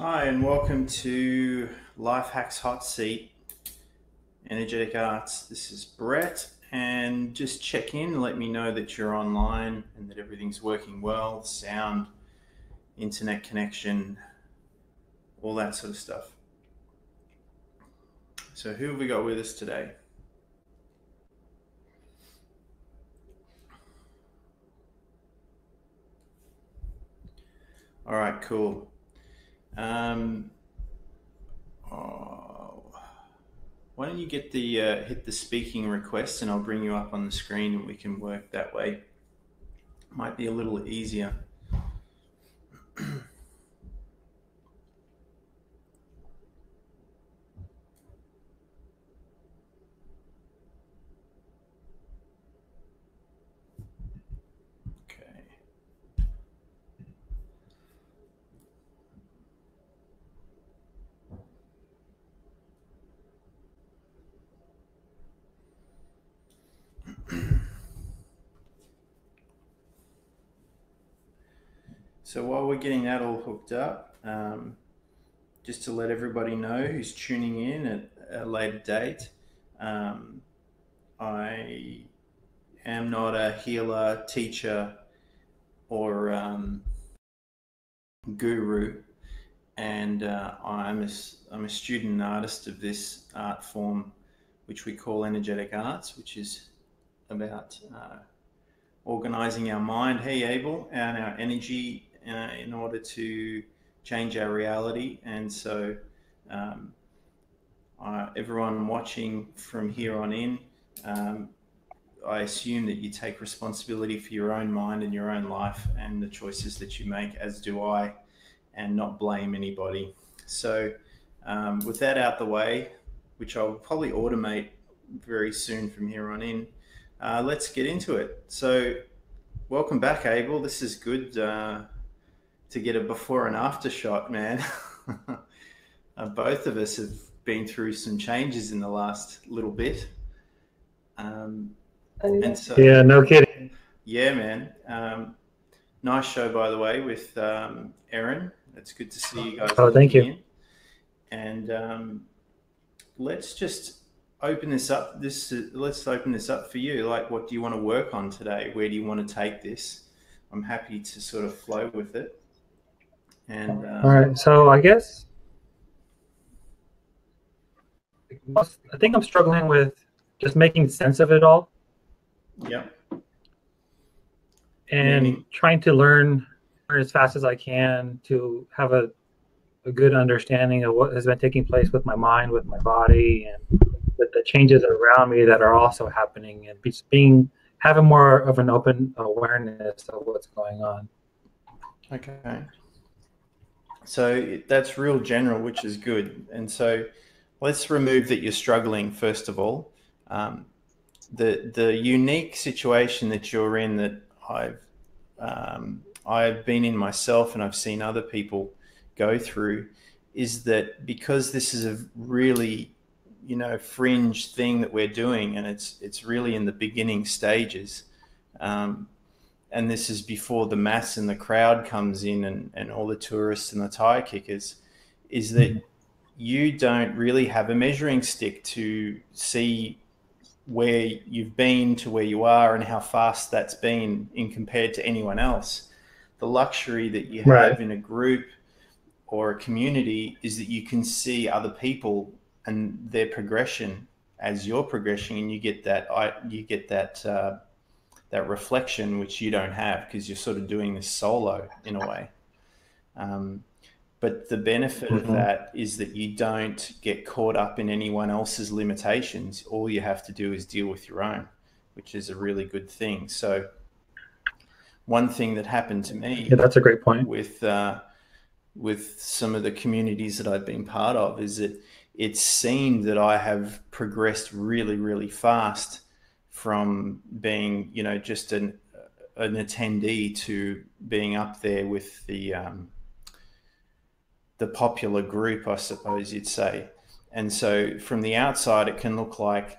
Hi, and welcome to Life Hacks Hot Seat, Energetic Arts. This is Brett, and just check in and let me know that you're online and that everything's working well, sound, internet connection, all that sort of stuff. So who have we got with us today? All right, cool. Why don't you get the hit the speaking request, and I'll bring you up on the screen, and we can work that way. Might be a little easier. Okay. So while we're getting that all hooked up, just to let everybody know who's tuning in at a later date, I am not a healer, teacher, or guru, and I'm a student and artist of this art form, which we call energetic arts, which is about organizing our mind, hey Abel, and our energy in order to change our reality. And so everyone watching from here on in, I assume that you take responsibility for your own mind and your own life and the choices that you make, as do I, and not blame anybody. So with that out the way, which I'll probably automate very soon from here on in, let's get into it. So welcome back, Abel. This is good to get a before and after shot, man. Both of us have been through some changes in the last little bit. And so, Yeah, no kidding. yeah, man. Nice show, by the way, with Erin. It's good to see you guys Oh, thank linking you. in. And let's just open this up. Let's open this up for you. Like, what do you want to work on today? Where do you want to take this? I'm happy to sort of flow with it. And All right, so I guess I think I'm struggling with just making sense of it all yeah, and meaning, trying to learn as fast as I can to have a good understanding of what has been taking place with my mind, with my body, and with the changes around me that are also happening, and having more of an open awareness of what's going on. okay. So that's real general, which is good. And so let's remove that you're struggling first of all. Um, the unique situation that you're in, that I've been in myself and I've seen other people go through, is that because this is a really, fringe thing that we're doing, and it's really in the beginning stages, um, and this is before the mass and the crowd comes in, and all the tourists and the tire kickers, is that you don't really have a measuring stick to see where you've been to where you are and how fast that's been in compared to anyone else. The luxury that you Right. have in a group or a community is that you can see other people and their progression as your progression, and you get that that reflection, which you don't have because you're sort of doing this solo in a way. Um, but the benefit of Hmm. that is that you don't get caught up in anyone else's limitations. All you have to do is deal with your own, which is a really good thing. So one thing that happened to Yeah, me that's a great point. with some of the communities that I've been part of is that it seemed that I have progressed really, really fast from being, just an attendee to being up there with the popular group, I suppose you'd say. And so from the outside, it can look like,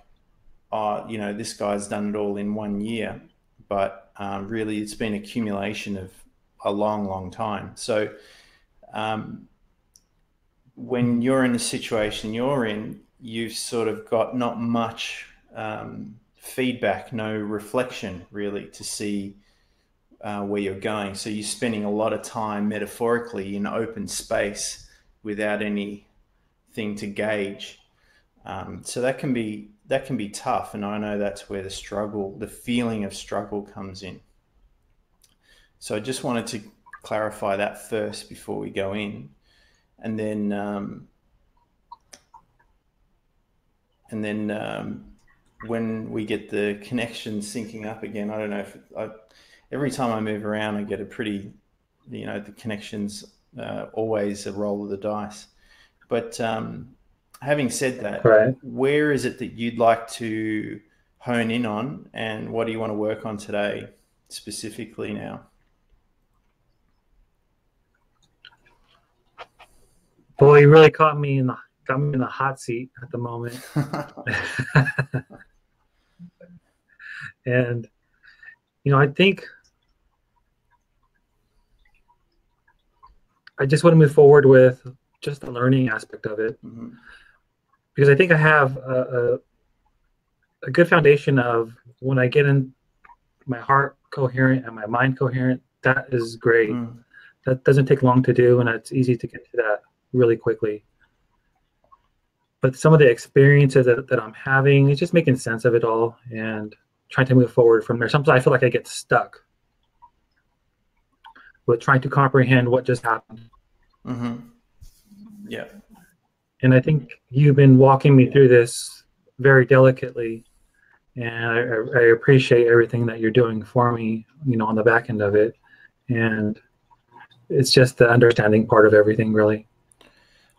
oh, this guy's done it all in 1 year, but really it's been accumulation of a long, long time. So um, when you're in the situation you're in, you've sort of got not much feedback, no reflection really to see where you're going. So you're spending a lot of time metaphorically in open space without anything to gauge. So that can be tough, and I know that's where the feeling of struggle comes in. So I just wanted to clarify that first before we go in, and then when we get the connection syncing up again, I don't know if every time I move around, I get a pretty, the connections always a roll of the dice. But having said that, Right. where is it that you'd like to hone in on, and what do you want to work on today specifically now? Boy, you really got me in the hot seat at the moment. And I think I just want to move forward with just the learning aspect of it, Mm-hmm. because I think I have a good foundation of when I get in my heart coherent and my mind coherent. That is great. Mm. That doesn't take long to do, and it's easy to get to that really quickly. But some of the experiences that I'm having, it's just making sense of it all and trying to move forward from there. Sometimes I feel like I get stuck with trying to comprehend what just happened. Mm-hmm. Yeah. And I think you've been walking me through this very delicately, and I appreciate everything that you're doing for me, on the back end of it. And it's just the understanding part of everything, really.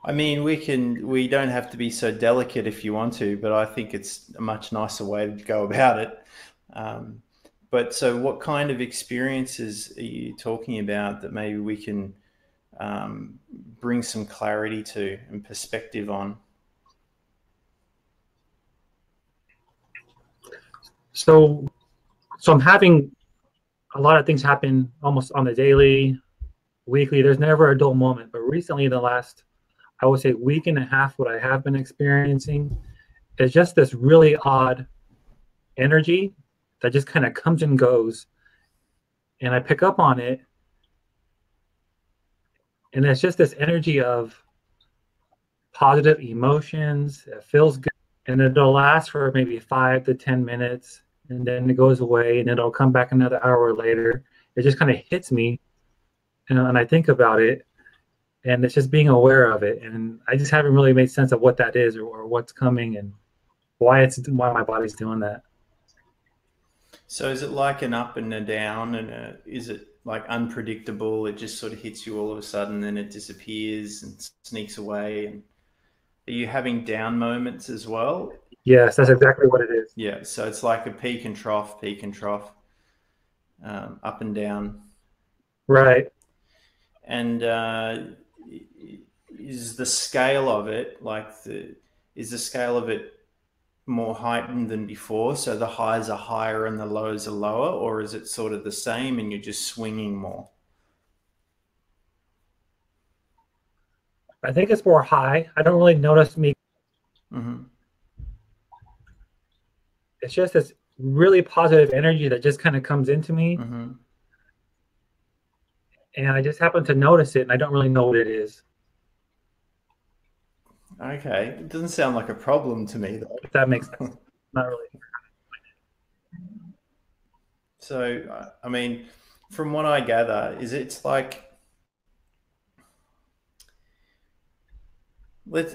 I mean, we don't have to be so delicate if you want to, but I think it's a much nicer way to go about it. But so what kind of experiences are you talking about that maybe we can bring some clarity to and perspective on? So I'm having a lot of things happen almost on the daily, weekly. There's never a dull moment. But recently, the last, I would say, week and a half, what I have been experiencing is just this really odd energy that just kind of comes and goes. And I pick up on it. And it's just this energy of positive emotions. It feels good. And it'll last for maybe 5 to 10 minutes. And then it goes away, and it'll come back another hour later. It just kind of hits me, and I think about it, and it's just being aware of it. And I just haven't really made sense of what that is, or what's coming, and why my body's doing that. So is it like an up and a down, and is it like unpredictable? It just sort of hits you all of a sudden, then it disappears and sneaks away. And are you having down moments as well? Yes, that's exactly what it is. Yeah. So it's like a peak and trough, up and down. Right. And is the scale of it is the scale of it more heightened than before? So the highs are higher and the lows are lower, or is it sort of the same and you're just swinging more? I think it's more high. I don't really notice me. Mm-hmm. It's just this really positive energy that just kind of comes into me, Mm-hmm. and I just happen to notice it, and I don't really know what it is. Okay. It doesn't sound like a problem to me, though. If that makes sense. Not really. So, I mean, from what I gather, it's like,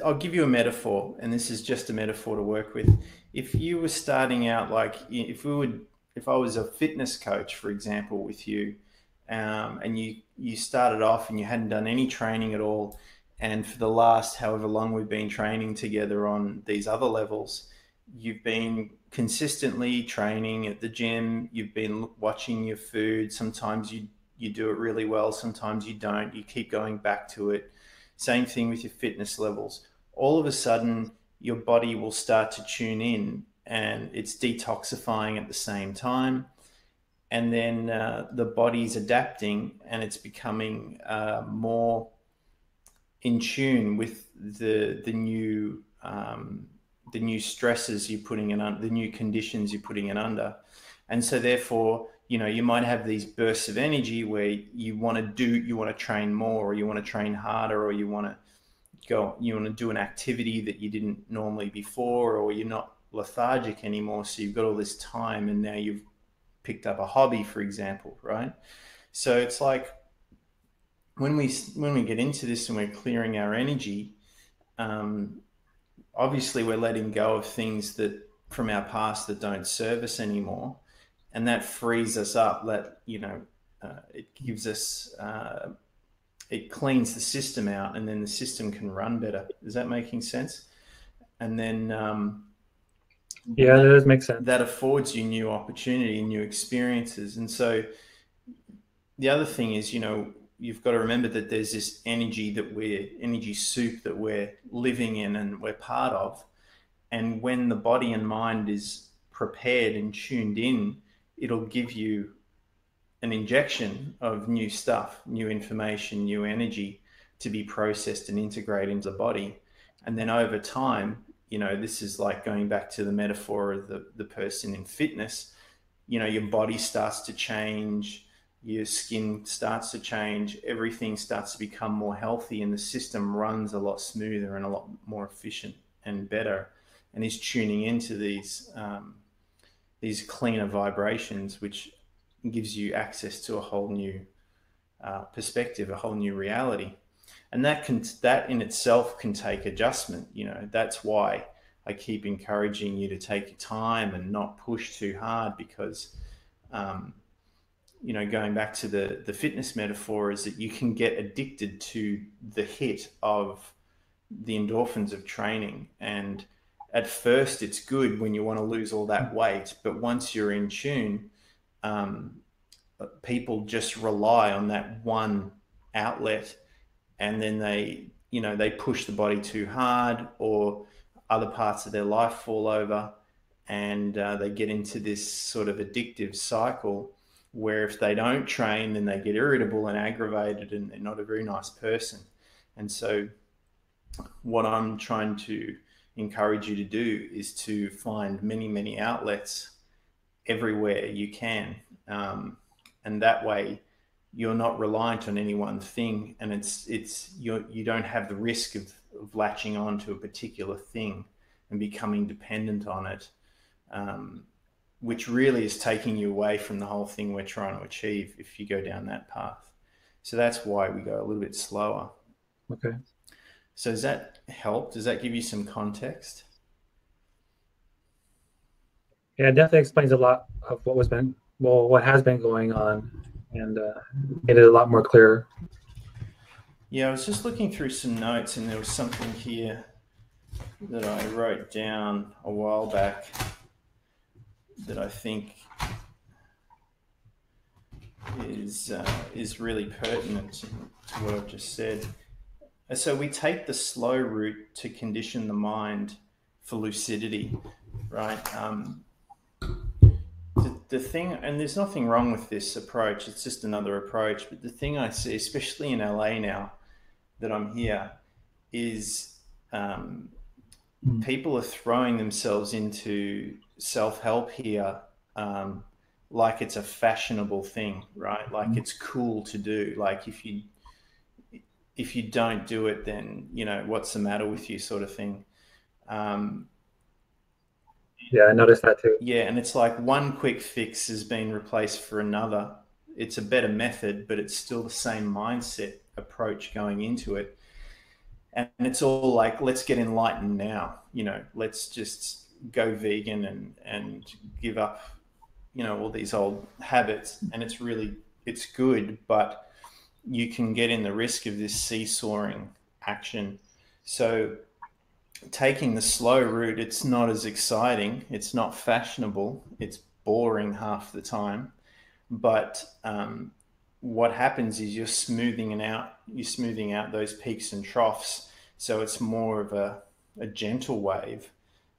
I'll give you a metaphor, and this is just a metaphor to work with. If you were starting out, like if I was a fitness coach, for example, with you, and you started off and you hadn't done any training at all, and for the last however long we've been training together on these other levels, you've been consistently training at the gym, you've been watching your food. Sometimes you do it really well, sometimes you don't. You keep going back to it. Same thing with your fitness levels. All of a sudden, your body will start to tune in, and it's detoxifying at the same time. And then the body's adapting, and it's becoming more in tune with the new stresses you're putting in, the new conditions you're putting it under. And so therefore, you might have these bursts of energy where you want to train more, or you want to train harder, or you want to do an activity that you didn't normally before, or you're not lethargic anymore. So you've got all this time, and now you've picked up a hobby, for example, right? So it's like when we get into this and we're clearing our energy, obviously we're letting go of things that from our past that don't serve us anymore, and that frees us up. It gives us it cleans the system out, and then the system can run better. Is that making sense? And then yeah, that does make sense. That affords you new opportunity, new experiences. And so the other thing is, you've got to remember that there's this energy soup that we're living in and we're part of. And when the body and mind is prepared and tuned in, it'll give you an injection of new stuff, new information, new energy to be processed and integrated into the body. And then over time, this is like going back to the metaphor of the person in fitness, your body starts to change, your skin starts to change, everything starts to become more healthy, and the system runs a lot smoother and a lot more efficient and better, and is tuning into these cleaner vibrations, which gives you access to a whole new perspective, a whole new reality. And that in itself can take adjustment. That's why I keep encouraging you to take your time and not push too hard, because going back to the fitness metaphor, is that you can get addicted to the hit of the endorphins of training. And at first it's good when you want to lose all that weight, but once you're in tune, people just rely on that one outlet, and then they push the body too hard, or other parts of their life fall over, and they get into this sort of addictive cycle where if they don't train, then they get irritable and aggravated, and they're not a very nice person. And so what I'm trying to encourage you to do is to find many, many outlets everywhere you can. And that way you're not reliant on any one thing, and you don't have the risk of latching on to a particular thing and becoming dependent on it, which really is taking you away from the whole thing we're trying to achieve if you go down that path. So that's why we go a little bit slower. Okay. So does that help? Does that give you some context? Yeah, it definitely explains a lot of what has been going on, and made it a lot more clear. Yeah, I was just looking through some notes, and there was something here that I wrote down a while back that I think is really pertinent to what I've just said. So we take the slow route to condition the mind for lucidity, right? The thing, and there's nothing wrong with this approach, it's just another approach, but the thing I see, especially in LA now that I'm here, is people are throwing themselves into self-help here like it's a fashionable thing, right? Like it's cool to do. Like if you don't do it, then, what's the matter with you, sort of thing. Yeah, I noticed that too. Yeah, and it's like one quick fix has been replaced for another. It's a better method, but it's still the same mindset approach going into it. And it's all like, let's get enlightened now. Let's just go vegan and give up, all these old habits. And it's good, but you can get in the risk of this seesawing action. So taking the slow route, it's not as exciting, it's not fashionable, it's boring half the time, but what happens is you're smoothing out those peaks and troughs, so it's more of a gentle wave.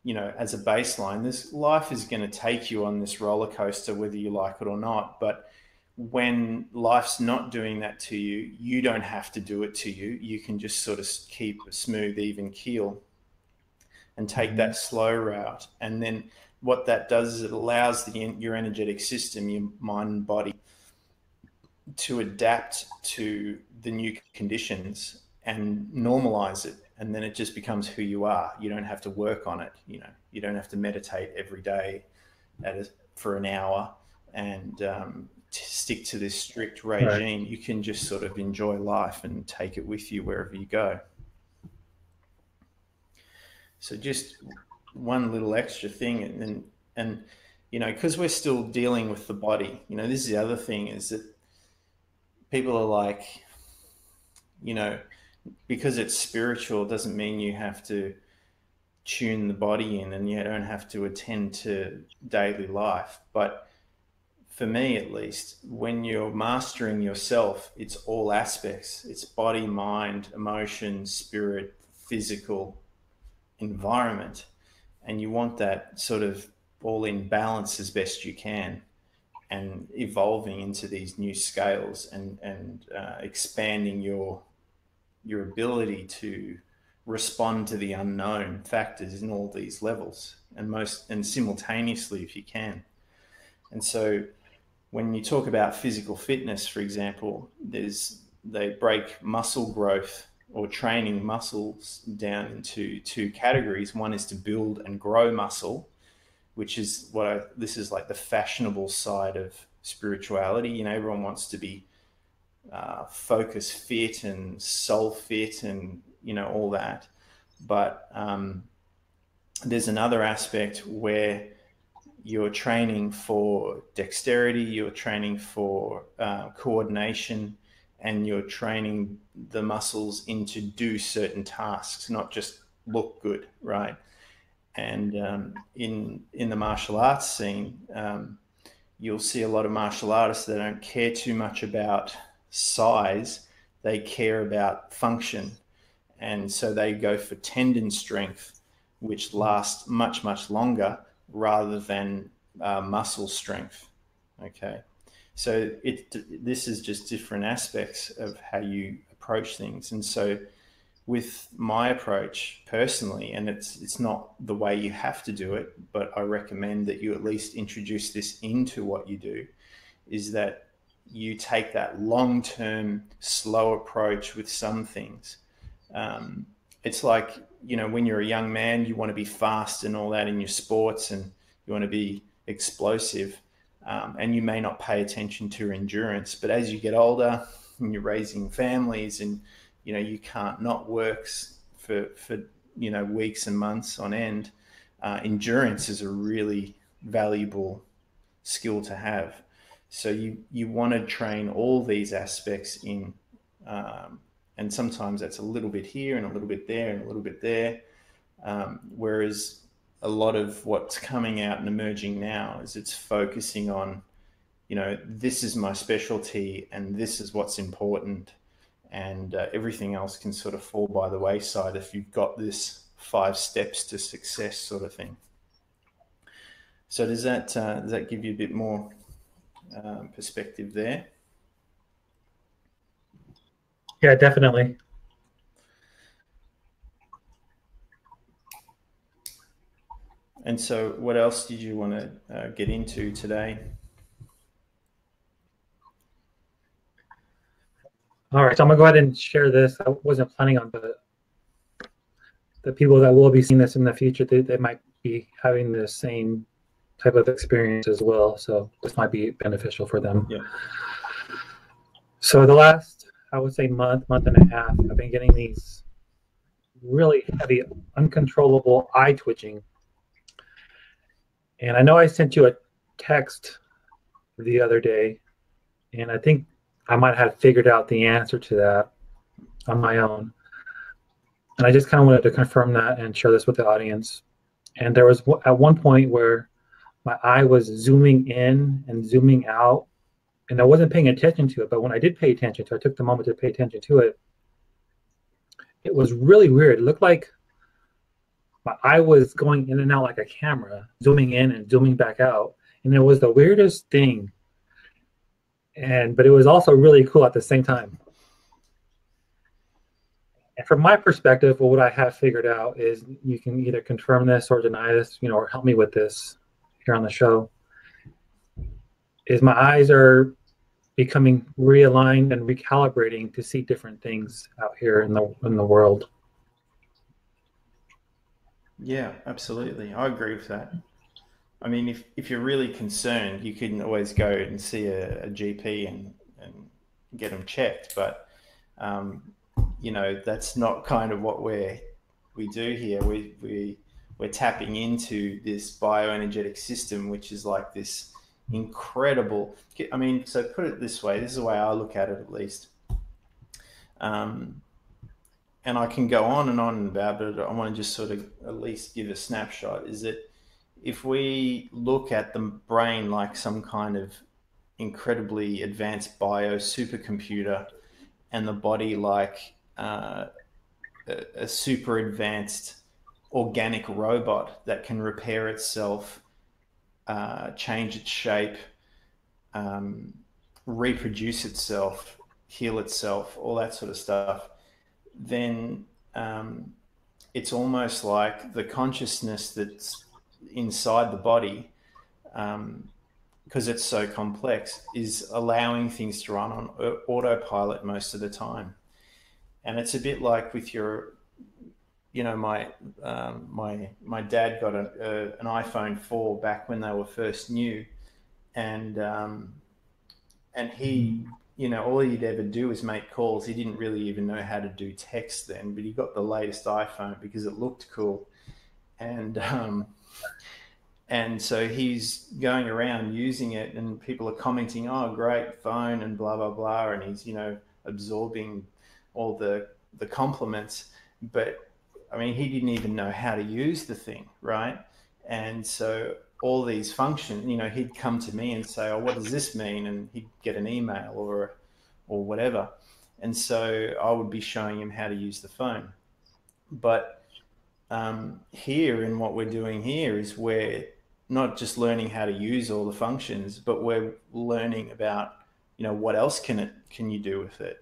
As a baseline, this life is going to take you on this roller coaster whether you like it or not, but when life's not doing that to you, you don't have to do it to you. You can just sort of keep a smooth, even keel and take that slow route. And then what that does is it allows your energetic system, your mind and body, to adapt to the new conditions and normalize it. And then it just becomes who you are. You don't have to work on it. You know, you don't have to meditate every day for an hour and stick to this strict regime. Right. You can just sort of enjoy life and take it with you wherever you go. So just one little extra thing, and you know, because we're still dealing with the body, you know, this is the other thing, is that people are like, you know, because it's spiritual doesn't mean you have to tune the body in and you don't have to attend to daily life. But for me, at least, when you're mastering yourself, it's all aspects. It's body, mind, emotion, spirit, physical, environment. And you want that sort of all in balance as best you can, and evolving into these new scales and expanding your ability to respond to the unknown factors in all these levels, and simultaneously if you can. And so when you talk about physical fitness, for example, they break muscle growth or training muscles down into two categories. One is to build and grow muscle, which is this is like the fashionable side of spirituality. You know, everyone wants to be focus fit and soul fit and, you know, all that. But there's another aspect where you're training for dexterity, you're training for coordination, and you're training the muscles into do certain tasks, not just look good, right? And in the martial arts scene, you'll see a lot of martial artists that don't care too much about size. They care about function. And so they go for tendon strength, which lasts much, much longer, rather than muscle strength. Okay. So this is just different aspects of how you approach things. And so with my approach personally, and it's not the way you have to do it, but I recommend that you at least introduce this into what you do, is that you take that long-term slow approach with some things. It's like, you know, when you're a young man, you want to be fast and all that in your sports, and you want to be explosive. And you may not pay attention to your endurance, but as you get older and you're raising families, and you know, you can't not work for you know, weeks and months on end, endurance is a really valuable skill to have. So you want to train all these aspects in, and sometimes that's a little bit here and a little bit there and a little bit there, whereas a lot of what's coming out and emerging now is it's focusing on, you know, this is my specialty and this is what's important, and everything else can sort of fall by the wayside if you've got this 5 steps to success sort of thing. So does that give you a bit more perspective there? Yeah, definitely. And so what else did you want to get into today? All right, so I'm gonna go ahead and share this. I wasn't planning on, but the people that will be seeing this in the future, they might be having the same type of experience as well. So this might be beneficial for them. Yeah. So the last, I would say month and a half, I've been getting these really heavy, uncontrollable eye twitching. And I know I sent you a text the other day, and I think I might have figured out the answer to that on my own. And I just kind of wanted to confirm that and share this with the audience. And there was at one point where my eye was zooming in and zooming out, and I wasn't paying attention to it. But when I did pay attention to it, I took the moment to pay attention to it. It was really weird. It looked like my eye was going in and out like a camera, zooming in and zooming back out. And it was the weirdest thing. but it was also really cool at the same time. And from my perspective, what I have figured out is you can either confirm this or deny this, or help me with this here on the show, is my eyes are becoming realigned and recalibrating to see different things out here in the world. Yeah, absolutely. I agree with that. I mean, if you're really concerned, you can always go and see a GP and get them checked. But um, that's not kind of what we do here. We're tapping into this bioenergetic system, which is like this incredible. I mean, so put it this way. This is the way I look at it, at least. Um, and I can go on and on about it. I want to just sort of at least give a snapshot. Is that if we look at the brain like some kind of incredibly advanced bio supercomputer, and the body like a super advanced organic robot that can repair itself, change its shape, reproduce itself, heal itself, all that sort of stuff, then it's almost like the consciousness that's inside the body, because it's so complex, is allowing things to run on autopilot most of the time. And it's a bit like with your, my dad got an iPhone 4 back when they were first new, and he, all he'd ever do was make calls. He didn't really even know how to do text then, but he got the latest iPhone because it looked cool, and so he's going around using it, and people are commenting, "Oh, great phone," and blah blah blah, and he's absorbing all the compliments. But I mean, he didn't even know how to use the thing, right? And so all these functions, he'd come to me and say, "Oh, what does this mean?" And he'd get an email or whatever, and so I would be showing him how to use the phone. But here, in what we're doing here, is we're not just learning how to use all the functions, but we're learning about, what else can you do with it?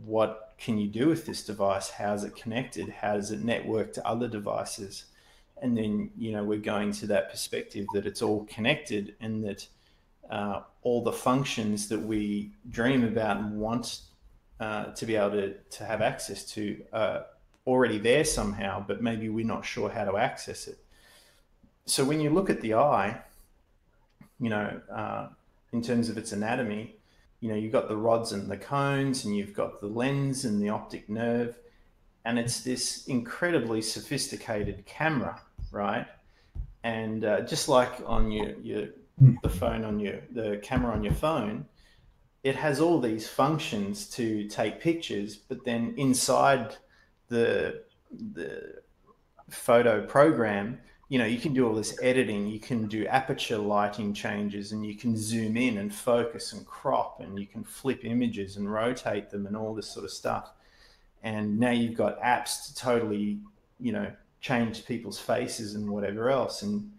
What can you do with this device? How's it connected? How does it network to other devices? And then, we're going to that perspective that it's all connected, and that all the functions that we dream about and want to be able to have access to already there somehow, but maybe we're not sure how to access it. So when you look at the eye, in terms of its anatomy, you've got the rods and the cones, and you've got the lens and the optic nerve, and it's this incredibly sophisticated camera, right? And just like on the phone on the camera on your phone, it has all these functions to take pictures, but then inside the photo program, you can do all this editing, you can do aperture lighting changes, and you can zoom in and focus and crop, and you can flip images and rotate them and all this sort of stuff. And now you've got apps to totally, change people's faces and whatever else, and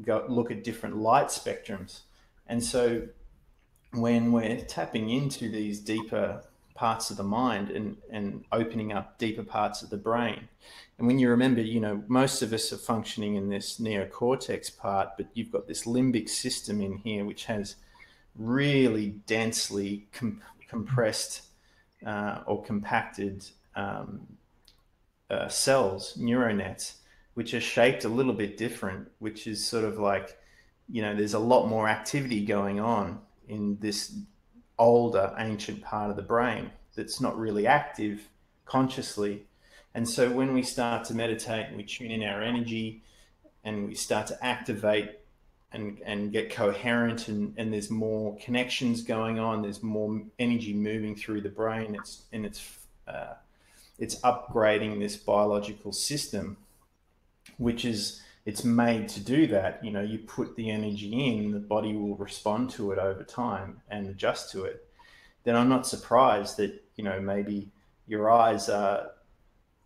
go look at different light spectrums. And so when we're tapping into these deeper parts of the mind and opening up deeper parts of the brain, and when you remember, most of us are functioning in this neocortex part, but you've got this limbic system in here, which has really densely compressed or compacted cells, neuronets, which are shaped a little bit different, which is sort of like, there's a lot more activity going on in this older, ancient part of the brain that's not really active consciously. And so when we start to meditate and we tune in our energy and we start to activate and get coherent, and there's more connections going on, there's more energy moving through the brain, it's upgrading this biological system, which is, it's made to do that. You put the energy in, the body will respond to it over time and adjust to it. Then I'm not surprised that, maybe your eyes are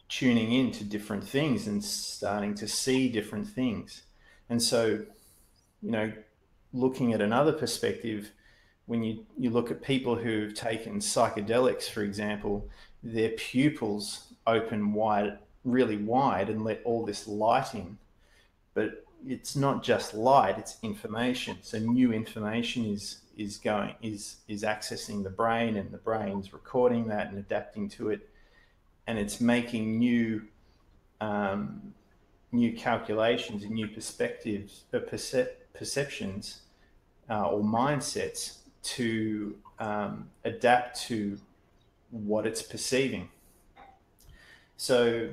tuning in to different things and starting to see different things. And so, looking at another perspective, when you look at people who've taken psychedelics, for example, their pupils open wide, really wide, and let all this light in. But it's not just light, it's information. So new information is accessing the brain, and the brain's recording that and adapting to it, and it's making new calculations and new perspectives, perceptions or mindsets to adapt to what it's perceiving. So,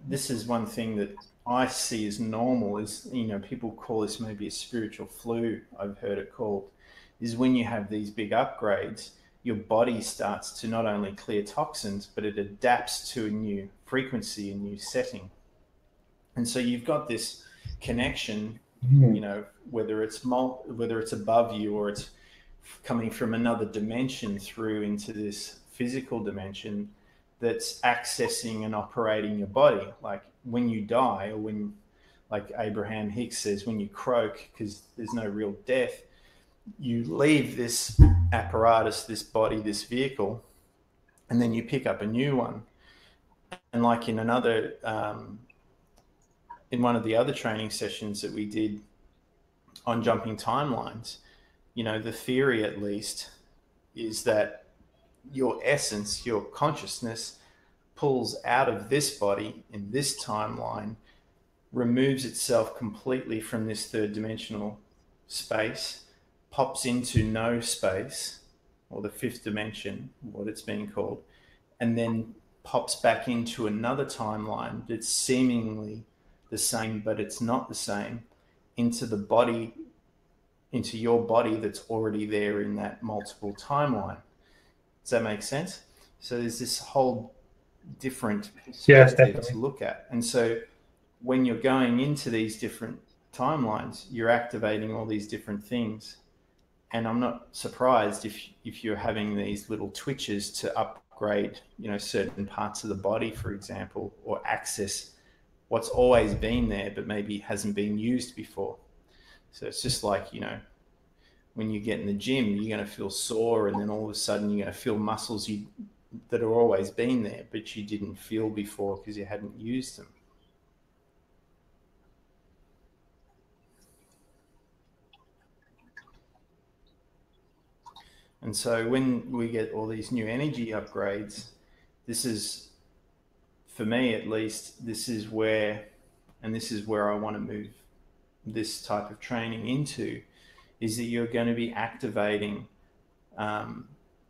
this is one thing that I see as normal is, people call this maybe a spiritual flu, I've heard it called, is when you have these big upgrades, your body starts to not only clear toxins, but it adapts to a new frequency, a new setting. And so you've got this connection, whether it's above you or it's coming from another dimension through into this physical dimension that's accessing and operating your body. Like when you die, or when, like Abraham Hicks says, when you croak, because there's no real death, you leave this apparatus, this body, this vehicle, and then you pick up a new one. And like in another, in one of the other training sessions that we did on jumping timelines, the theory at least is that your essence, your consciousness, pulls out of this body in this timeline, removes itself completely from this third dimensional space, pops into no space, or the fifth dimension, what it's being called, and then pops back into another timeline that's seemingly the same, but it's not the same, into the body, into your body that's already there in that multiple timeline. Does that make sense? So there's this whole different perspective to look at. And so when you're going into these different timelines, you're activating all these different things. And I'm not surprised if you're having these little twitches to upgrade, certain parts of the body, for example, or access what's always been there, but maybe hasn't been used before. So it's just like, when you get in the gym, you're going to feel sore, and then all of a sudden you're going to feel muscles that have always been there, but you didn't feel before because you hadn't used them. And so when we get all these new energy upgrades, this is, for me at least, this is where I want to move this type of training into, is that you're going to be activating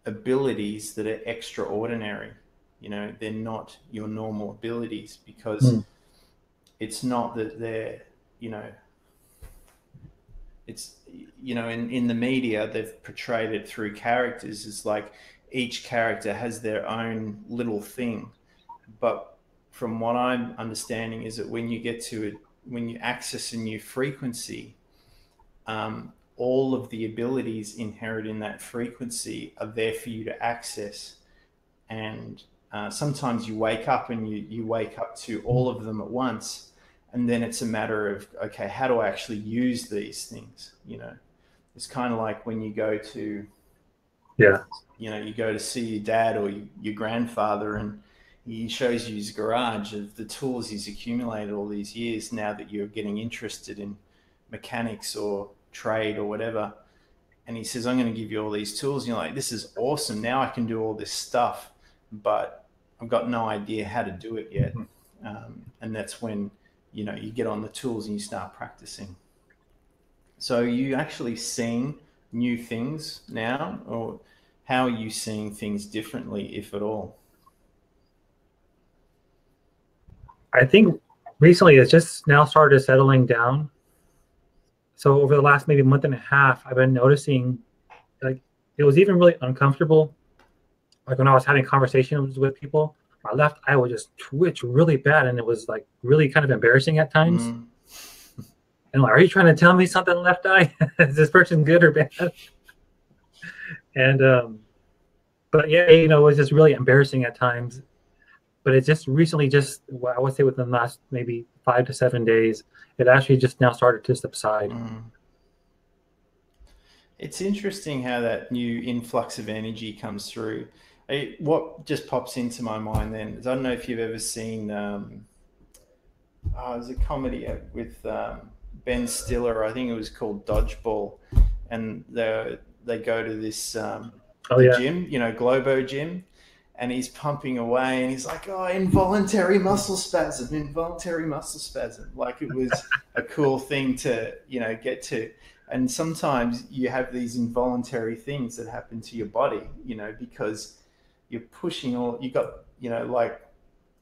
abilities that are extraordinary. They're not your normal abilities, because it's not that they're, it's, in the media, they've portrayed it through characters. It's like each character has their own little thing. But from what I'm understanding is that when you get to it, when you access a new frequency, all of the abilities inherent in that frequency are there for you to access. And sometimes you wake up and you wake up to all of them at once. And then it's a matter of, okay, how do I actually use these things? It's kind of like when you go to, you go to see your dad or your grandfather, and he shows you his garage of the tools he's accumulated all these years. Now that you're getting interested in mechanics or trade or whatever, and he says, I'm going to give you all these tools, and you're like, this is awesome, now I can do all this stuff, but I've got no idea how to do it yet. And that's when you get on the tools and you start practicing. So are you actually seeing new things now, or how are you seeing things differently, if at all? I think recently it's just now started settling down. So over the last maybe month and a half, I've been noticing, like, it was even really uncomfortable. Like when I was having conversations with people, my left eye would just twitch really bad, and it was like really kind of embarrassing at times. And like, are you trying to tell me something, left eye? Is this person good or bad? And but yeah, it was just really embarrassing at times. But it's just recently, I would say within the last maybe 5 to 7 days, it actually just now started to subside. It's interesting how that new influx of energy comes through. What just pops into my mind then is, I don't know if you've ever seen, there's a comedy with Ben Stiller. I think it was called Dodgeball, and they go to this Oh the yeah, gym, Globo Gym, and he's pumping away, and he's like, "Oh, involuntary muscle spasm, involuntary muscle spasm." Like it was a cool thing to get to. And sometimes you have these involuntary things that happen to your body, because you're pushing all you got, like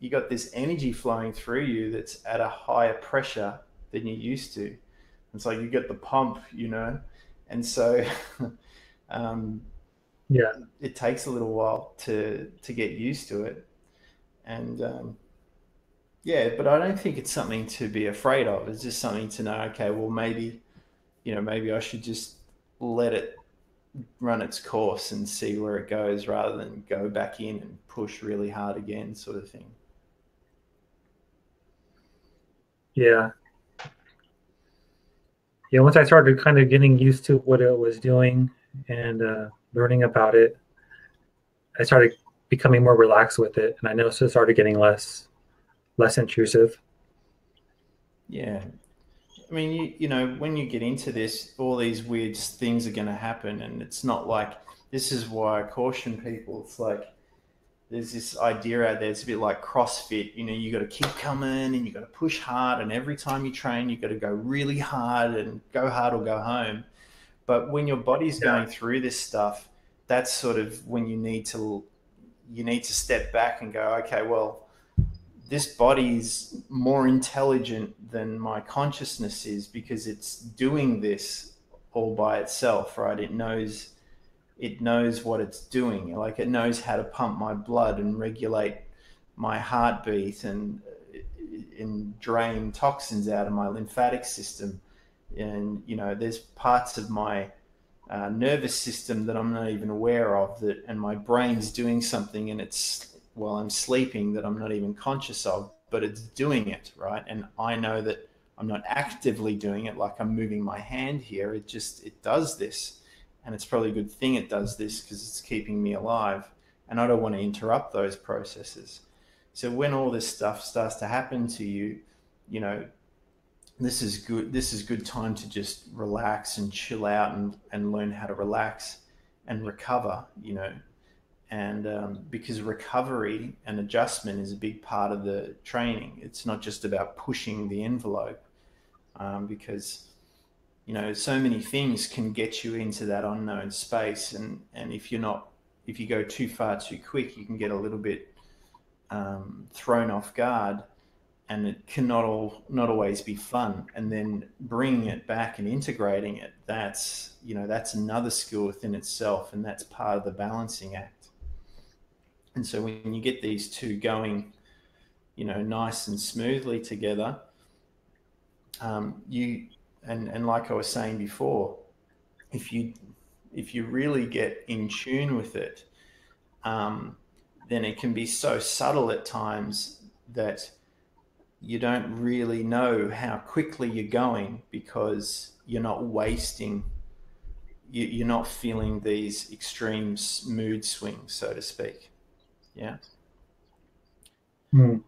you got this energy flowing through you that's at a higher pressure than you used to. It's like you get the pump, and so um, yeah, it takes a little while to get used to it. And yeah, but I don't think it's something to be afraid of. It's just something to know. Okay, well, maybe I should just let it run its course and see where it goes, rather than go back in and push really hard again, sort of thing. yeah, yeah. Once I started kind of getting used to what it was doing and learning about it, I started becoming more relaxed with it, and I noticed it started getting less intrusive. Yeah, I mean, when you get into this, all these weird things are going to happen, and it's not like, this is why I caution people. It's like there's this idea out there. It's a bit like CrossFit. You got to keep coming, and you got to push hard, and every time you train, you got to go really hard, and go hard or go home. But when your body's Yeah, going through this stuff, that's sort of when you need to step back and go, okay, well, this body is more intelligent than my consciousness is, because it's doing this all by itself, right? It knows what it's doing. Like, it knows how to pump my blood and regulate my heartbeat, and drain toxins out of my lymphatic system. And there's parts of my nervous system that I'm not even aware of, and my brain's doing something, and it's while I'm sleeping, that I'm not even conscious of, but it's doing it, right? And I know that I'm not actively doing it, like I'm moving my hand here. It does this, and it's probably a good thing it does this, because it's keeping me alive, and I don't want to interrupt those processes. So when all this stuff starts to happen to you, you know this is good time to just relax and chill out, and learn how to relax and recover, and because recovery and adjustment is a big part of the training. It's not just about pushing the envelope, because so many things can get you into that unknown space, and if you go too far too quick, you can get a little bit thrown off guard, and it cannot not always be fun. And then bringing it back and integrating it, that's another skill within itself, and that's part of the balancing act. And so when you get these two going, nice and smoothly together, you and like I was saying before, if you really get in tune with it, um, then it can be so subtle at times that you don't really know how quickly you're going, because you're not wasting, you're not feeling these extreme mood swings, so to speak. Yeah. mm,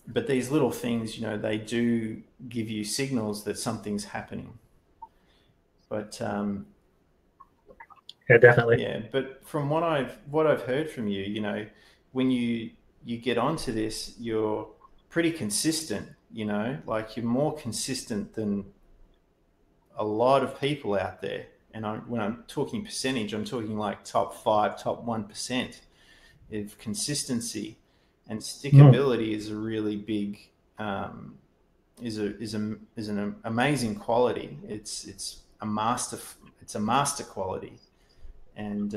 But these little things, they do give you signals that something's happening. But yeah, definitely. yeah, but from what I've heard from you, when you get onto this, you're pretty consistent. Like, you're more consistent than a lot of people out there. And when I'm talking percentage, I'm talking like top five, top 1% of consistency. And Mm, stickability is a really big, is an amazing quality. It's a master quality. And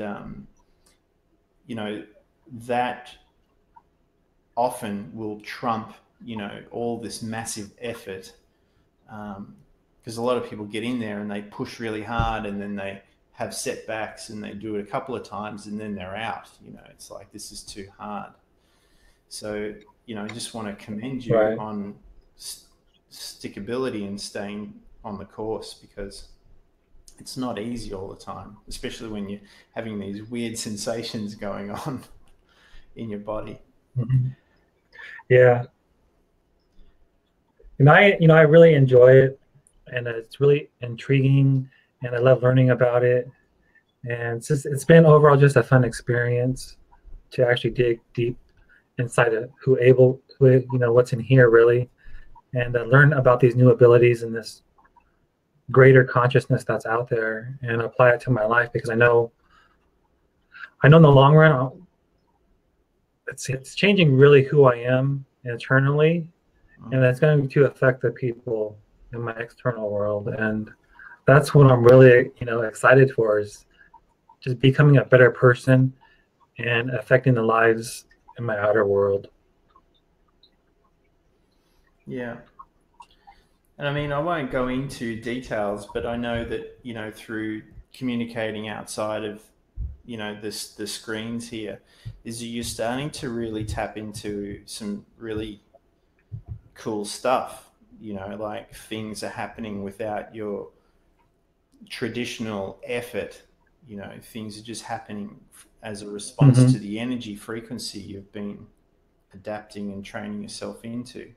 you know that often will trump all this massive effort, because a lot of people get in there and they push really hard, and then they have setbacks, and they do it a couple of times, and then they're out. It's like, this is too hard. So I just want to commend you right. on stickability and staying on the course, because it's not easy all the time, especially when you're having these weird sensations going on in your body. Mhm. Yeah, and I really enjoy it, and it's really intriguing, and I love learning about it. And it's been overall just a fun experience to actually dig deep inside of what's in here really, and learn about these new abilities and this greater consciousness that's out there, and apply it to my life, because I know in the long run it's changing really who I am internally, and that's going to affect the people in my external world. And that's what I'm really excited for, is just becoming a better person and affecting the lives in my outer world. Yeah. And I mean, I won't go into details, but I know that, through communicating outside of, the screens here, is that you're starting to really tap into some really cool stuff. Like things are happening without your traditional effort. Things are just happening as a response to Hmm. the energy frequency you've been adapting and training yourself into.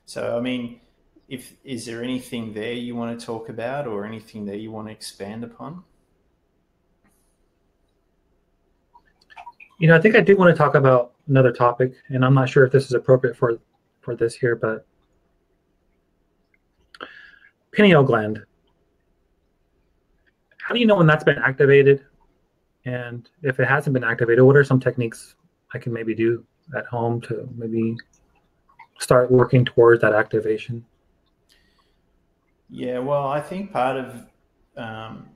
So, I mean, if is there anything there you want to talk about, or anything there you want to expand upon? I think I do want to talk about another topic, and I'm not sure if this is appropriate for this here, but pineal gland. How do you know when that's been activated? And if it hasn't been activated, what are some techniques I can maybe do at home to maybe start working towards that activation? Yeah, well, I think um,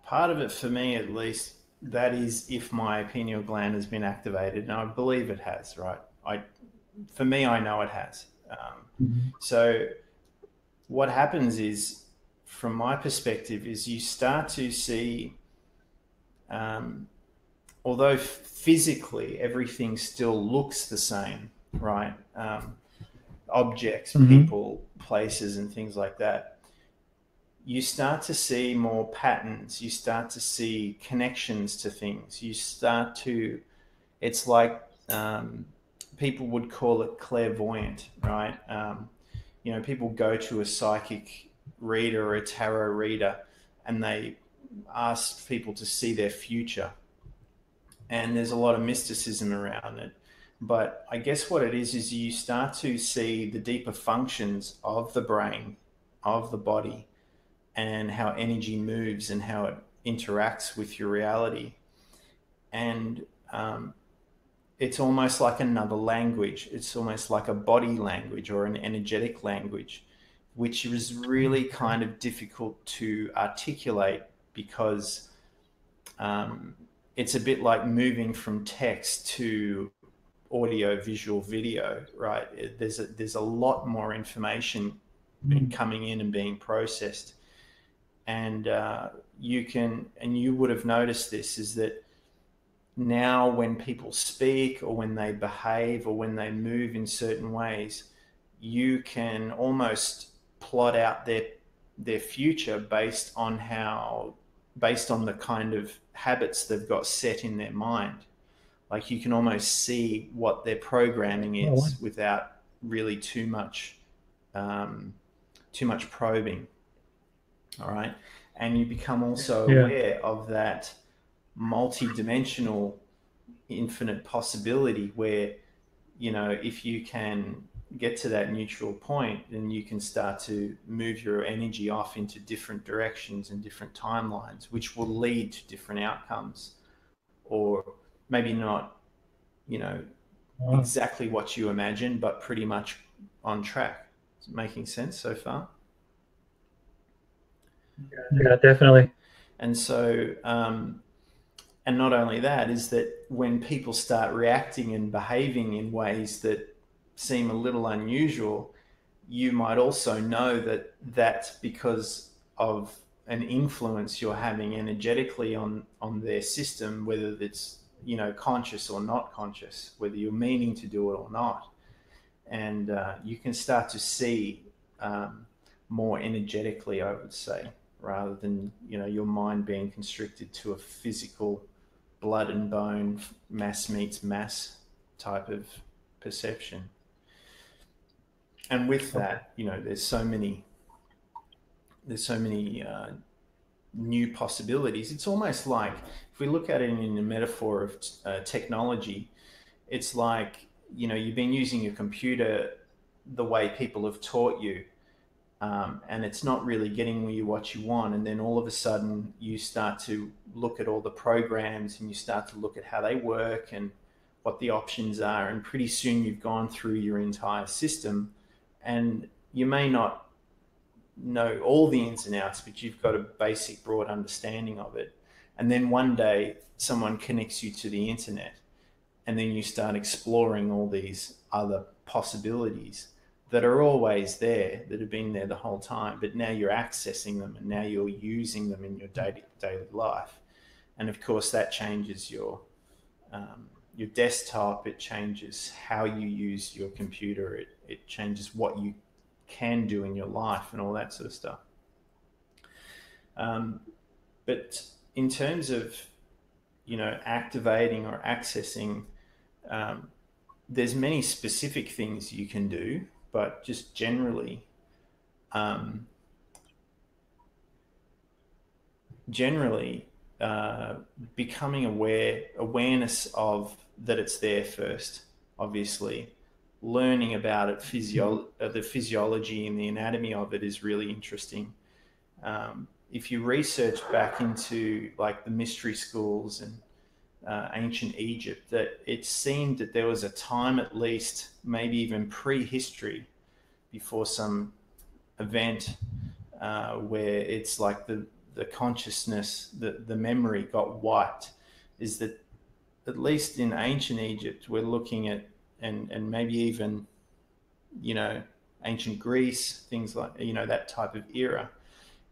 part of it for me, at least, that is if my pineal gland has been activated, and I believe it has. Right? For me, I know it has. Mhm. So what happens is, from my perspective, is you start to see, um, although physically everything still looks the same, right? Objects, Mhm. people, places, and things like that. You start to see more patterns. You start to see connections to things. It's like, people would call it clairvoyant, right? People go to a psychic reader or a tarot reader, and they ask people to see their future. And there's a lot of mysticism around it. But I guess what it is you start to see the deeper functions of the brain, of the body, and how energy moves and how it interacts with your reality. And it's almost like another language. It's almost like a body language or an energetic language, which is really kind of difficult to articulate, because um, it's a bit like moving from text to audio, visual, video, right? There's a lot more information Mhm. coming in and being processed. And you would have noticed this, is that now when people speak, or when they behave, or when they move in certain ways, you can almost plot out their future based on the kind of habits they've got set in their mind. Like, you can almost see what their programming Oh, wow. is without really um, too much probing. All right. And you become also Yeah. aware of that multi-dimensional infinite possibility where, if you can get to that neutral point, then you can start to move your energy off into different directions and different timelines, which will lead to different outcomes, or maybe not, you know, Wow. exactly what you imagine, but pretty much on track. Is it making sense so far? Yeah, definitely. And so, and not only that, is that when people start reacting and behaving in ways that seem a little unusual, you might also know that that's because of an influence you're having energetically on their system, whether it's, conscious or not conscious, whether you're meaning to do it or not. And you can start to see, um, more energetically, I would say, rather than, your mind being constricted to a physical blood and bone, mass meets mass type of perception. And with that, there's so many new possibilities. It's almost like, if we look at it in a metaphor of technology, it's like, you've been using your computer the way people have taught you, and it's not really getting you what you want. And then all of a sudden you start to look at all the programs, and you start to look at how they work and what the options are. And pretty soon you've gone through your entire system, and you may not know all the ins and outs, but you've got a basic broad understanding of it. And then one day someone connects you to the internet, and then you start exploring all these other possibilities that are always there, that have been there the whole time, but now you're accessing them, and now you're using them in your daily life. And of course that changes your desktop, it changes how you use your computer, it changes what you can do in your life and all that sort of stuff. But in terms of, activating or accessing, there's many specific things you can do, but just generally, becoming awareness of that it's there first, obviously. Learning about it, the physiology and the anatomy of it is really interesting. If you research back into like the mystery schools and ancient Egypt, that it seemed that there was a time, at least maybe even prehistory, before some event where it's like the consciousness, the memory got wiped. Is that at least in ancient Egypt, we're looking at, and maybe even, ancient Greece, things like, that type of era,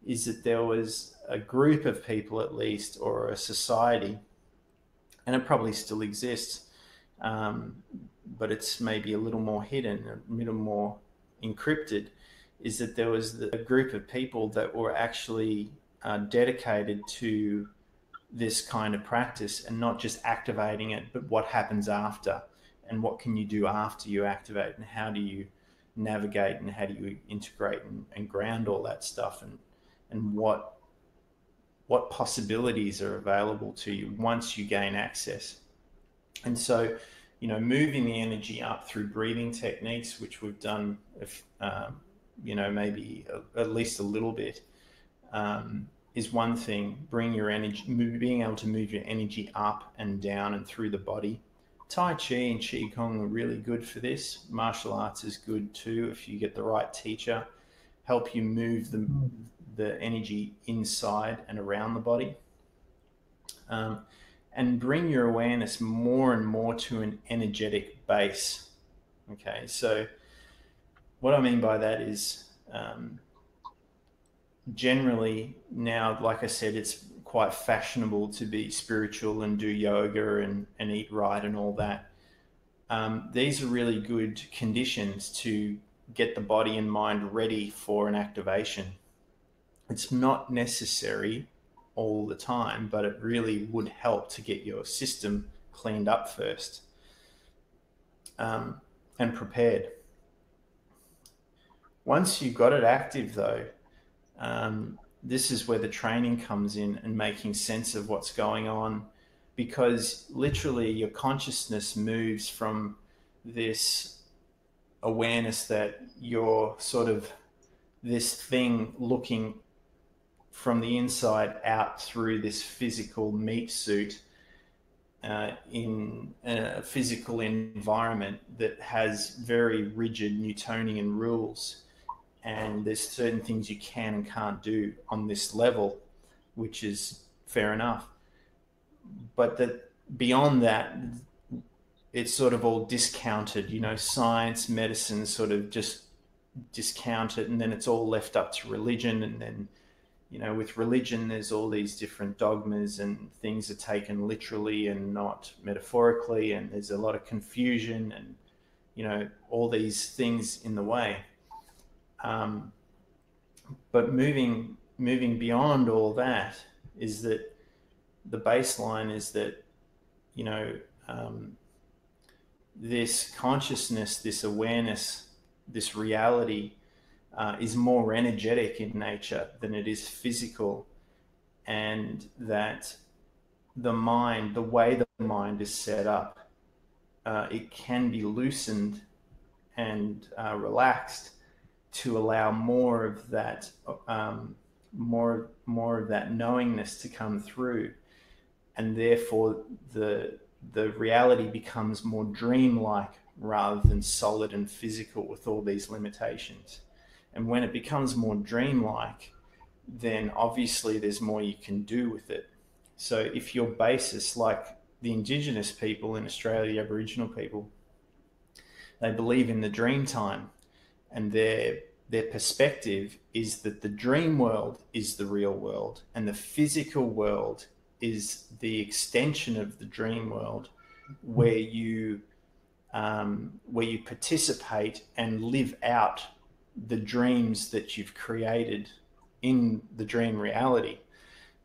is that there was a group of people, at least, or a society, and it probably still exists, but it's maybe a little more hidden, a little more encrypted, is that there was a group of people that were actually dedicated to this kind of practice, and not just activating it, but what happens after, and what can you do after you activate, and how do you navigate, and how do you integrate and ground all that stuff, and what possibilities are available to you once you gain access. And so, moving the energy up through breathing techniques, which we've done, maybe at least a little bit, is one thing. Being able to move your energy up and down and through the body. Tai Chi and Qigong are really good for this. Martial arts is good too, if you get the right teacher. Help you move the energy inside and around the body. And bring your awareness more and more to an energetic base. Okay, so what I mean by that is, generally now, like I said, it's quite fashionable to be spiritual and do yoga and eat right and all that. These are really good conditions to get the body and mind ready for an activation. It's not necessary all the time, but it really would help to get your system cleaned up first, and prepared. Once you've got it active though, this is where the training comes in, and making sense of what's going on, because literally your consciousness moves from this awareness that you're sort of this thing looking from the inside out through this physical meat suit, in a physical environment that has very rigid Newtonian rules. And there's certain things you can and can't do on this level, which is fair enough. But that beyond that, it's sort of all discounted. Science, medicine sort of just discount it, and then it's all left up to religion. And then, with religion, there's all these different dogmas, and things are taken literally and not metaphorically, and there's a lot of confusion and, all these things in the way. But moving beyond all that is that the baseline is that, you know, this consciousness, this awareness, this reality is more energetic in nature than it is physical, and that the mind, the way the mind is set up, it can be loosened and relaxed to allow more of that, more of that knowingness to come through, and therefore the reality becomes more dreamlike rather than solid and physical with all these limitations. And when it becomes more dreamlike, then obviously there's more you can do with it. So if your basis, like the Indigenous people in Australia, the Aboriginal people, they believe in the dream time, and their perspective is that the dream world is the real world, and the physical world is the extension of the dream world, where you participate and live out the dreams that you've created in the dream reality.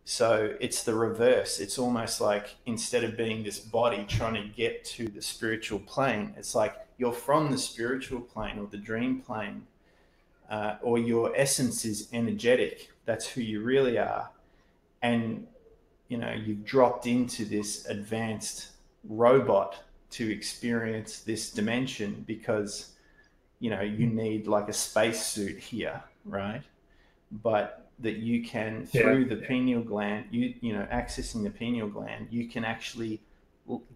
So it's the reverse. It's almost like, instead of being this body trying to get to the spiritual plane, it's like you're from the spiritual plane or the dream plane, or your essence is energetic. That's who you really are. And, you know, you've dropped into this advanced robot to experience this dimension because, you know, you need like a spacesuit here, right? But that you can, through the pineal gland, you know, accessing the pineal gland, you can actually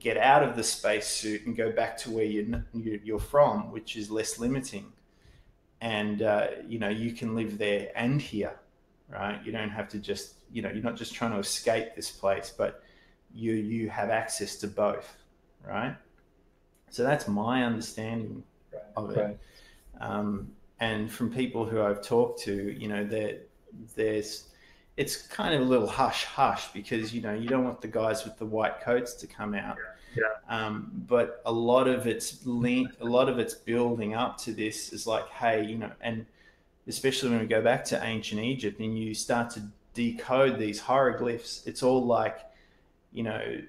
get out of the spacesuit and go back to where you're from, which is less limiting. And, you know, you can live there and here, right? You don't have to just, you know, you're not just trying to escape this place, but you have access to both, right? So that's my understanding of it. And from people who I've talked to, you know, it's kind of a little hush hush, because, you know, you don't want the guys with the white coats to come out. But a lot of it's building up to this is like, hey, you know, and especially when we go back to ancient Egypt and you start to decode these hieroglyphs, it's all like, you know,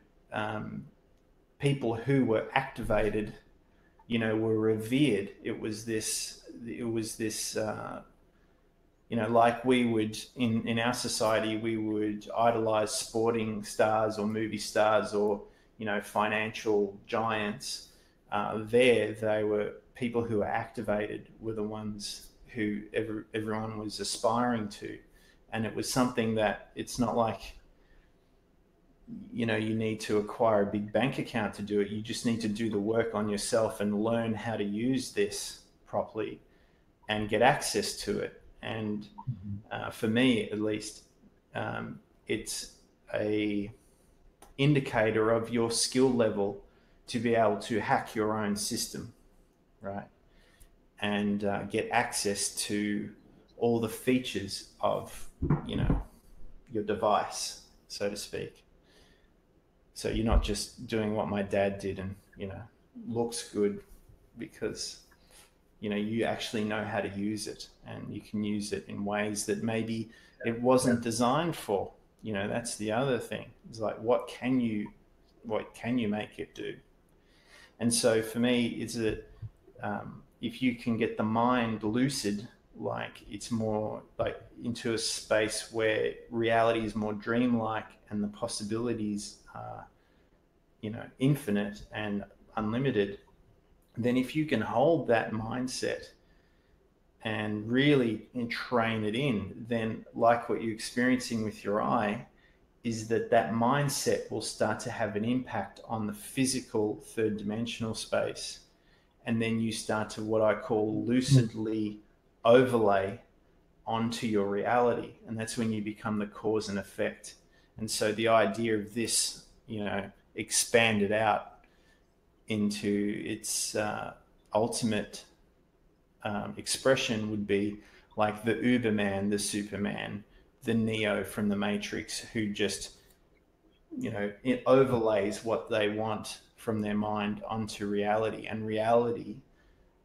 people who were activated, you know, were revered. It was this, you know, like we would in our society, we would idolize sporting stars or movie stars or, you know, financial giants. They were people who were activated, were the ones who everyone was aspiring to. And it was something that, it's not like, you know, you need to acquire a big bank account to do it. You just need to do the work on yourself and learn how to use this properly and get access to it. And for me, at least, it's a indicator of your skill level to be able to hack your own system, right? And get access to all the features of, you know, your device, so to speak. So you're not just doing what my dad did and, you know, looks good, because, you know, you actually know how to use it, and you can use it in ways that maybe it wasn't designed for. You know, that's the other thing. It's like, what can you make it do? And so for me, it's that if you can get the mind lucid, like it's more like into a space where reality is more dreamlike and the possibilities are, you know, infinite and unlimited, then if you can hold that mindset and really train it in, then like what you're experiencing with your eye is that mindset will start to have an impact on the physical third dimensional space. And then you start to, what I call, lucidly overlay onto your reality. And that's when you become the cause and effect. And so the idea of this, you know, expanded out into its ultimate expression would be like the Uberman, the Superman, the Neo from the Matrix, who just, you know, it overlays what they want from their mind onto reality. And reality,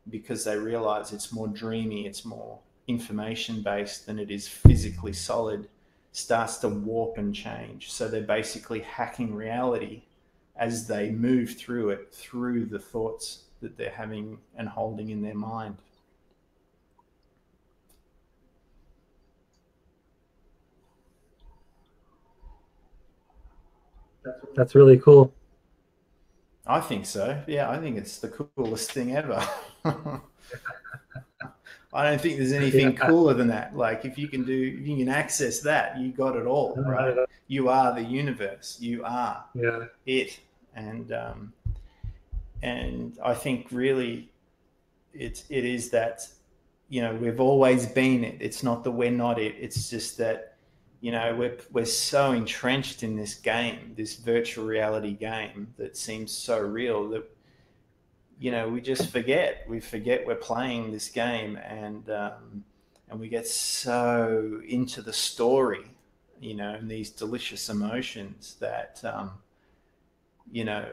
because they realize it's more dreamy, it's more information based than it is physically solid, starts to warp and change. So they're basically hacking reality as they move through it, through the thoughts that they're having and holding in their mind. That's really cool. I think so. Yeah, I think it's the coolest thing ever. I don't think there's anything Yeah. cooler than that. Like if you can access that, you got it all, right? You are the universe. You are Yeah. it, and I think really it is that, you know, we've always been it. It's not that we're not it. It's just that, you know, we're so entrenched in this game, this virtual reality game that seems so real that, you know, we just forget. We forget we're playing this game, and we get so into the story, you know, and these delicious emotions that, you know,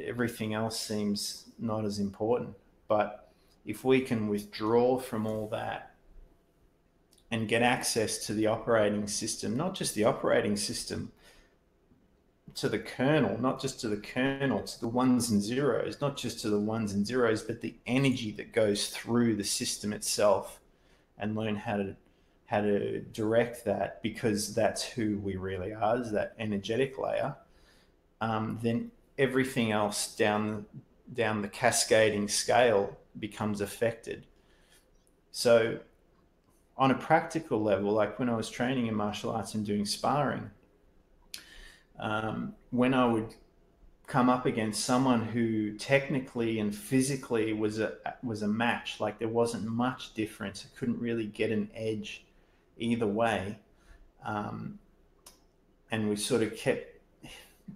everything else seems not as important. But if we can withdraw from all that and get access to the operating system, not just the operating system, to the kernel, not just to the kernel, to the ones and zeros, not just to the ones and zeros, but the energy that goes through the system itself, and learn how to direct that, because that's who we really are, is that energetic layer. Then everything else down the cascading scale becomes affected. So on a practical level, like when I was training in martial arts and doing sparring, when I would come up against someone who technically and physically was a match, like there wasn't much difference, I couldn't really get an edge either way, and we sort of kept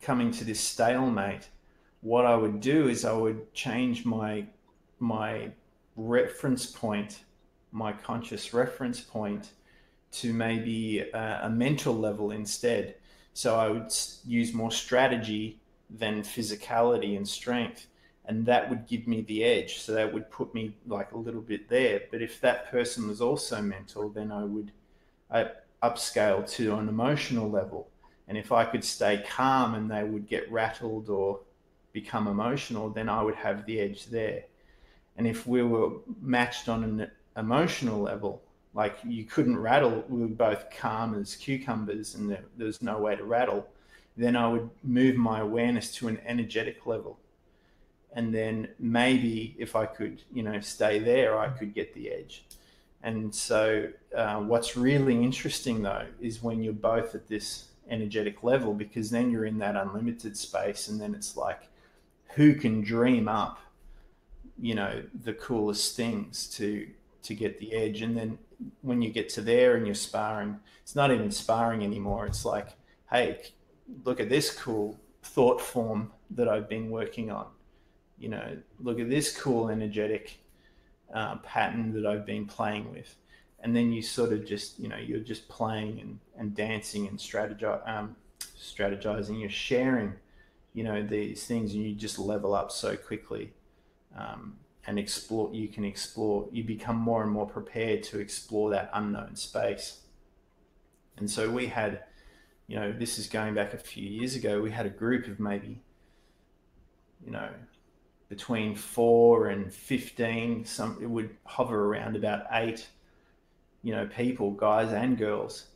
coming to this stalemate. What I would do is I would change my reference point, my conscious reference point, to maybe a mental level instead. So I would use more strategy than physicality and strength, and that would give me the edge. So that would put me like a little bit there. But if that person was also mental, then I would upscale to an emotional level. And if I could stay calm and they would get rattled or become emotional, then I would have the edge there. And if we were matched on an emotional level, like you couldn't rattle, we were both calm as cucumbers and there was no way to rattle, then I would move my awareness to an energetic level. And then maybe if I could, you know, stay there, I could get the edge. And so what's really interesting though is when you're both at this energetic level, because then you're in that unlimited space, and then it's like, who can dream up, you know, the coolest things to get the edge. And then when you get to there and you're sparring, it's not even sparring anymore. It's like, hey, look at this cool thought form that I've been working on. You know, look at this cool energetic pattern that I've been playing with. And then you sort of just, you know, you're just playing and dancing and strategizing. You're sharing, you know, these things, and you just level up so quickly. And explore, you become more and more prepared to explore that unknown space. And so we had, you know, this is going back a few years ago, we had a group of maybe, you know, between 4 and 15, it would hover around about 8, you know, people, guys and girls,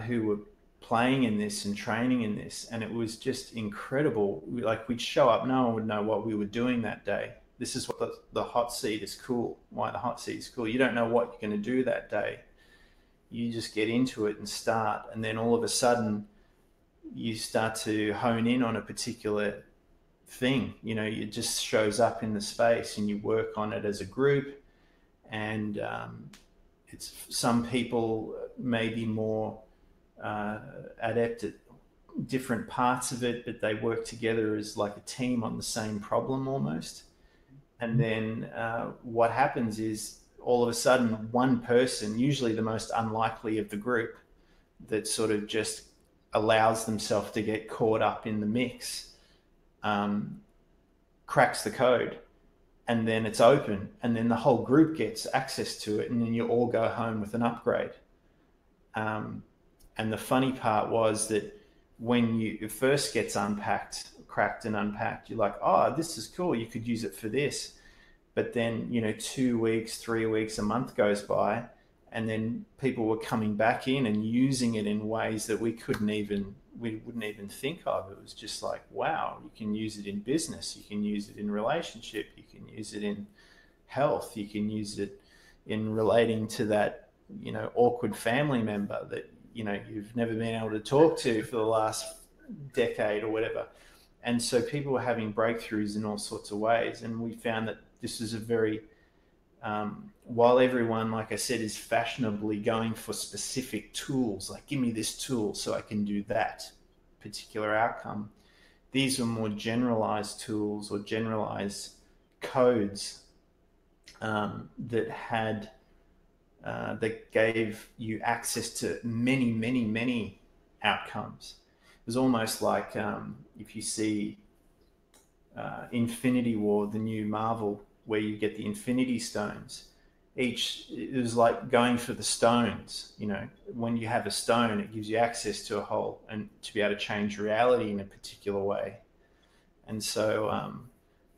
who were playing in this and training in this. And it was just incredible. Like we'd show up, no one would know what we were doing that day. This is what the hot seat is cool. Why the hot seat is cool. You don't know what you're going to do that day. You just get into it and start. And then all of a sudden you start to hone in on a particular thing. You know, it just shows up in the space and you work on it as a group. And it's, some people may be more adept at different parts of it, but they work together as like a team on the same problem almost. And then what happens is all of a sudden one person, usually the most unlikely of the group, that sort of just allows themselves to get caught up in the mix, cracks the code. and then it's open, and then the whole group gets access to it, and then you all go home with an upgrade. And the funny part was that when it first gets cracked and unpacked, you're like, oh, this is cool, you could use it for this. But then, 2 weeks, 3 weeks, a month goes by, and then people were coming back in and using it in ways that we wouldn't even think of. It was just like, wow, you can use it in business, you can use it in relationship, you can use it in health, you can use it in relating to that, awkward family member that, you've never been able to talk to for the last decade or whatever. And so people were having breakthroughs in all sorts of ways. And we found that this is a very, while everyone, like I said, is fashionably going for specific tools, like give me this tool so I can do that particular outcome, these were more generalized tools or generalized codes that gave you access to many, many, many outcomes. It was almost like if you see Infinity War, the new Marvel, where you get the Infinity Stones. It was like going for the stones. When you have a stone, it gives you access to a whole, and to be able to change reality in a particular way. And so,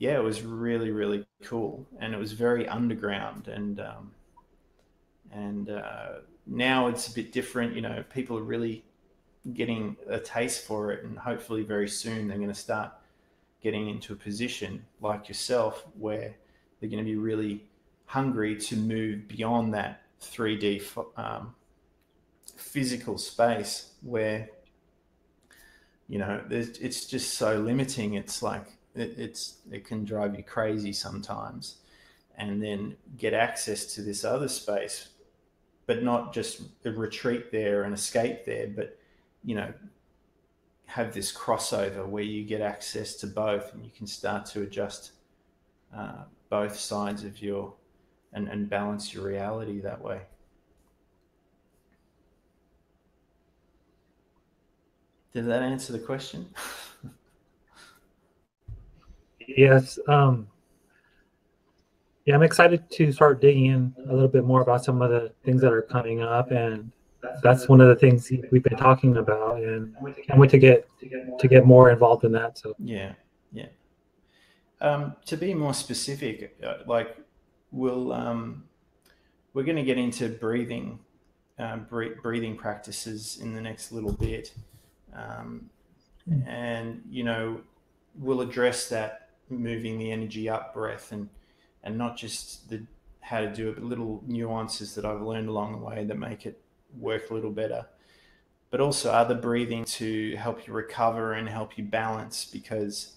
it was really, really cool, and it was very underground. And now it's a bit different. People are really getting a taste for it, and hopefully very soon they're going to start getting into a position like yourself where they're going to be really hungry to move beyond that 3D physical space where it's just so limiting. It's like it can drive you crazy sometimes. And then get access to this other space, but not just retreat there and escape there, but have this crossover where you get access to both, and you can start to adjust both sides of and balance your reality that way. Did that answer the question? Yes. Yeah, I'm excited to start digging in a little bit more about some of the things that are coming up, and that's one of the things we've been talking about, and can't wait to get more involved in that. So yeah. To be more specific, we're going to get into breathing practices in the next little bit, and we'll address that, moving the energy up, breath, and not just how to do it, but little nuances that I've learned along the way that make it work a little better, but also other breathing to help you recover and help you balance, because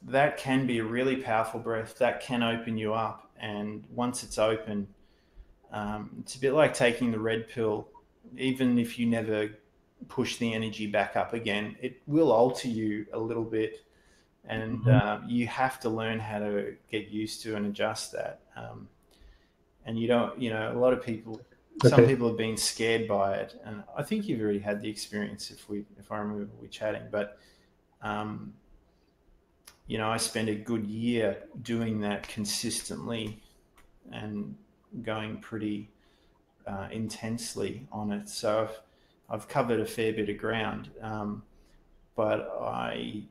that can be a really powerful breath that can open you up. And once it's open, it's a bit like taking the red pill. Even if you never push the energy back up again, it will alter you a little bit. And you have to learn how to get used to and adjust that. And you don't, a lot of people, some people have been scared by it. And I think you've already had the experience if I remember we chatting, but, I spent a good year doing that consistently and going pretty intensely on it. So I've covered a fair bit of ground, but I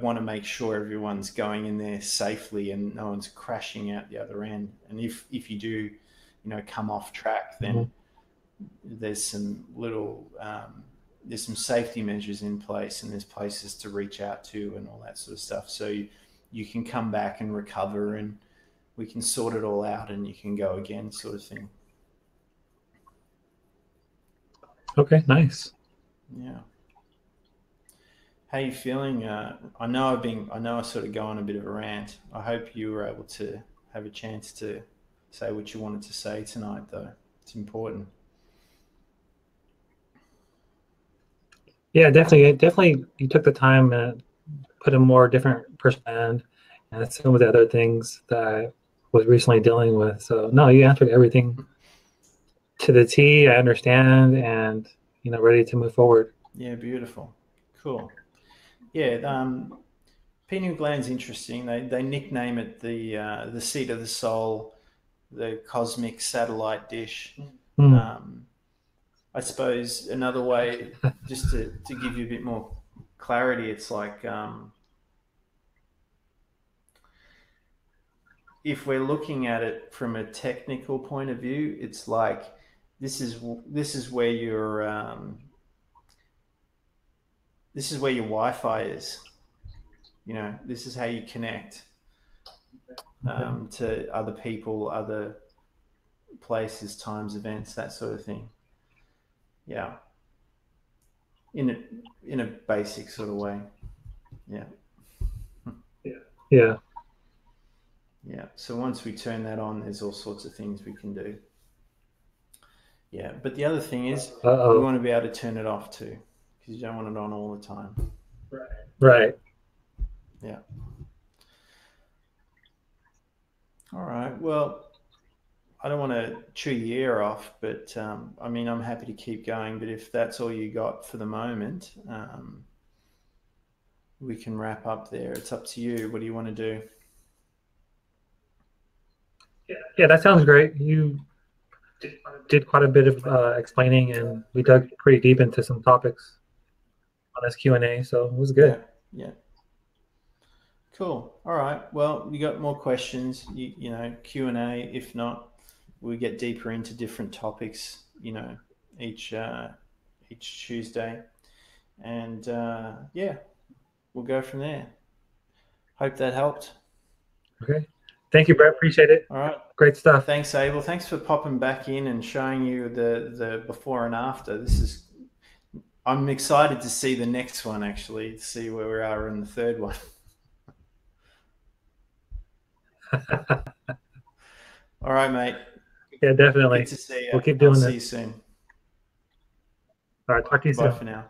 want to make sure everyone's going in there safely and no one's crashing out the other end. And if you do, come off track, then there's some there's some safety measures in place, and there's places to reach out to and all that sort of stuff. So you can come back and recover, and we can sort it all out, and you can go again, sort of thing. Okay, nice. Yeah. How are you feeling? I know I sort of go on a bit of a rant. I hope you were able to have a chance to say what you wanted to say tonight, though. It's important. Yeah, definitely. You took the time and put a more different perspective and some of the other things that I was recently dealing with. So no, you answered everything to the T. I understand, and ready to move forward. Yeah, beautiful, cool. Yeah, pineal gland's interesting. They nickname it the seat of the soul, the cosmic satellite dish. I suppose another way, just to give you a bit more clarity, it's like if we're looking at it from a technical point of view, it's like this is where this is where your Wi-Fi is. You know, this is how you connect to other people, other places, times, events, that sort of thing. Yeah. In a basic sort of way. Yeah. Yeah. Yeah. So once we turn that on, there's all sorts of things we can do. Yeah. But the other thing is, we want to be able to turn it off too, because you don't want it on all the time. Right. Yeah. All right. Well, I don't want to chew your ear off, but I mean, I'm happy to keep going. But if that's all you got for the moment, we can wrap up there. It's up to you. What do you want to do? Yeah, that sounds great. You did quite a bit of explaining, and we dug pretty deep into some topics on this Q&A, so it was good. Yeah. Cool. All right. Well, you got more questions, you know, Q&A. If not, we get deeper into different topics, you know, each Tuesday. And yeah, we'll go from there. Hope that helped. Okay. Thank you, Brett. Appreciate it. All right. Great stuff. Thanks, Abel. Thanks for popping back in and showing you the before and after. I'm excited to see the next one, actually, to see where we are in the third one. All right, mate. Yeah, definitely. Good to see you. We'll keep doing this. See you soon. All right, talk to you soon. Bye for now.